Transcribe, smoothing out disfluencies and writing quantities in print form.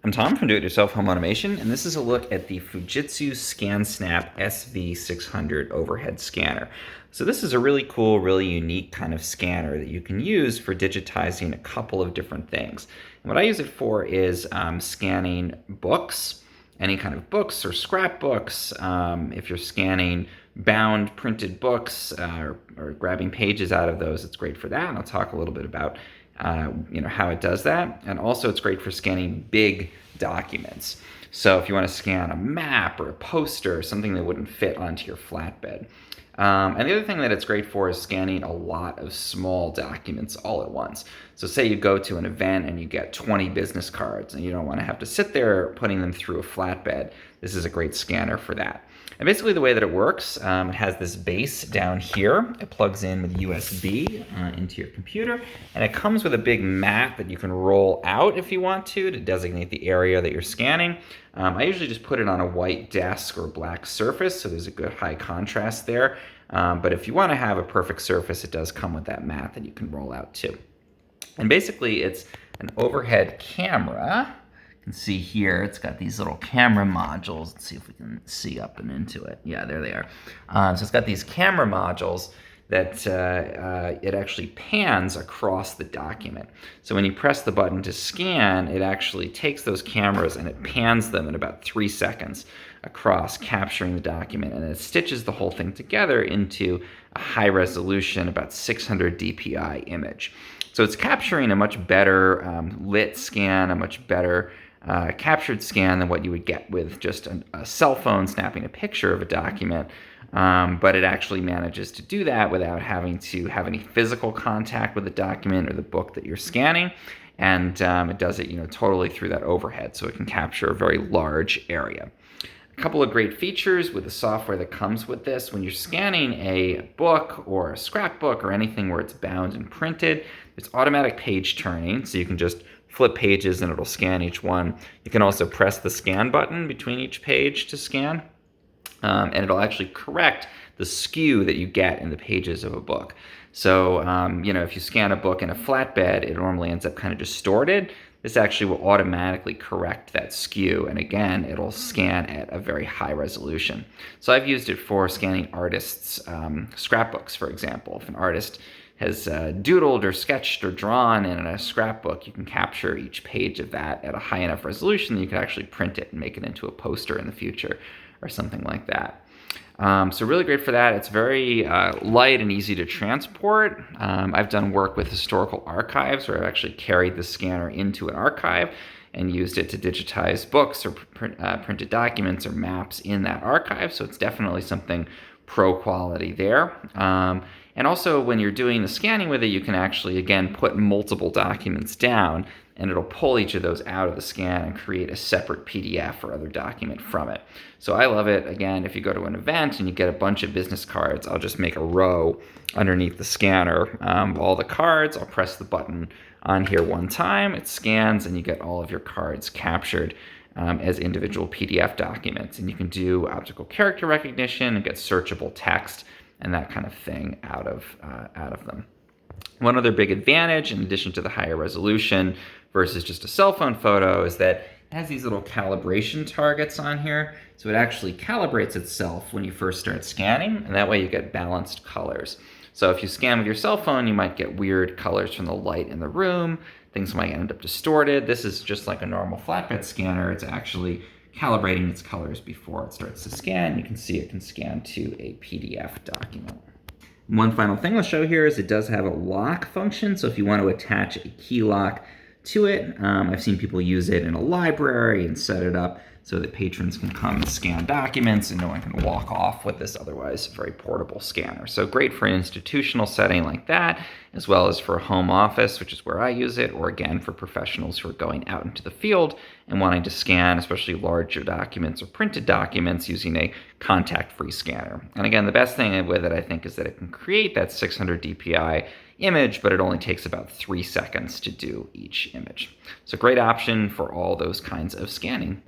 I'm Tom from Do-It-Yourself Home Automation, and this is a look at the Fujitsu ScanSnap SV600 overhead scanner. So this is a really cool, really unique kind of scanner that you can use for digitizing a couple of different things. And what I use it for is scanning books, any kind of books or scrapbooks. If you're scanning bound printed books or grabbing pages out of those, it's great for that. And I'll talk a little bit about how it does that. And also it's great for scanning big documents. So if you want to scan a map or a poster, something that wouldn't fit onto your flatbed. And the other thing that it's great for is scanning a lot of small documents all at once. So say you go to an event and you get 20 business cards and you don't want to have to sit there putting them through a flatbed. This is a great scanner for that. And basically the way that it works, it has this base down here. It plugs in with USB into your computer, and it comes with a big mat that you can roll out if you want to designate the area that you're scanning. I usually just put it on a white desk or black surface, so there's a good high contrast there. But if you want to have a perfect surface, it does come with that mat that you can roll out too. And basically it's an overhead camera. See here, it's got these little camera modules. Let's see if we can see up and into it. Yeah, there they are. So it's got these camera modules that it actually pans across the document. So when you press the button to scan, it actually takes those cameras and it pans them in about 3 seconds across, capturing the document, and it stitches the whole thing together into a high resolution, about 600 DPI image. So it's capturing a much better lit scan, a much better captured scan than what you would get with just a cell phone snapping a picture of a document. But it actually manages to do that without having to have any physical contact with the document or the book that you're scanning. And it does it, totally through that overhead, so it can capture a very large area. A couple of great features with the software that comes with this: when you're scanning a book or a scrapbook or anything where it's bound and printed, it's automatic page turning, so you can just flip pages and it'll scan each one. You can also press the scan button between each page to scan, and it'll actually correct the skew that you get in the pages of a book. So, if you scan a book in a flatbed, it normally ends up kind of distorted. This actually will automatically correct that skew, and again, it'll scan at a very high resolution. So I've used it for scanning artists' scrapbooks, for example. If an artist has doodled or sketched or drawn in a scrapbook, you can capture each page of that at a high enough resolution that you can actually print it and make it into a poster in the future or something like that. So really great for that. It's very light and easy to transport. I've done work with historical archives where I've actually carried the scanner into an archive and used it to digitize books or printed documents or maps in that archive. So it's definitely something pro quality there. And also when you're doing the scanning with it, you can actually, again, put multiple documents down and it'll pull each of those out of the scan and create a separate PDF or other document from it. So I love it. Again, if you go to an event and you get a bunch of business cards, I'll just make a row underneath the scanner. All the cards, I'll press the button on here one time, it scans, and you get all of your cards captured as individual PDF documents. And you can do optical character recognition and get searchable text and that kind of thing out of them. One other big advantage, in addition to the higher resolution versus just a cell phone photo, is that it has these little calibration targets on here. So it actually calibrates itself when you first start scanning, and that way you get balanced colors. So if you scan with your cell phone, you might get weird colors from the light in the room. Things might end up distorted. This is just like a normal flatbed scanner. It's actually calibrating its colors before it starts to scan. You can see it can scan to a PDF document. One final thing I'll show here is it does have a lock function. So if you want to attach a key lock to it, I've seen people use it in a library and set it up so that patrons can come and scan documents and no one can walk off with this otherwise very portable scanner. So great for an institutional setting like that, as well as for a home office, which is where I use it, or again for professionals who are going out into the field and wanting to scan especially larger documents or printed documents using a contact-free scanner. And again, the best thing with it, I think, is that it can create that 600 DPI image, but it only takes about 3 seconds to do each image. So great option for all those kinds of scanning.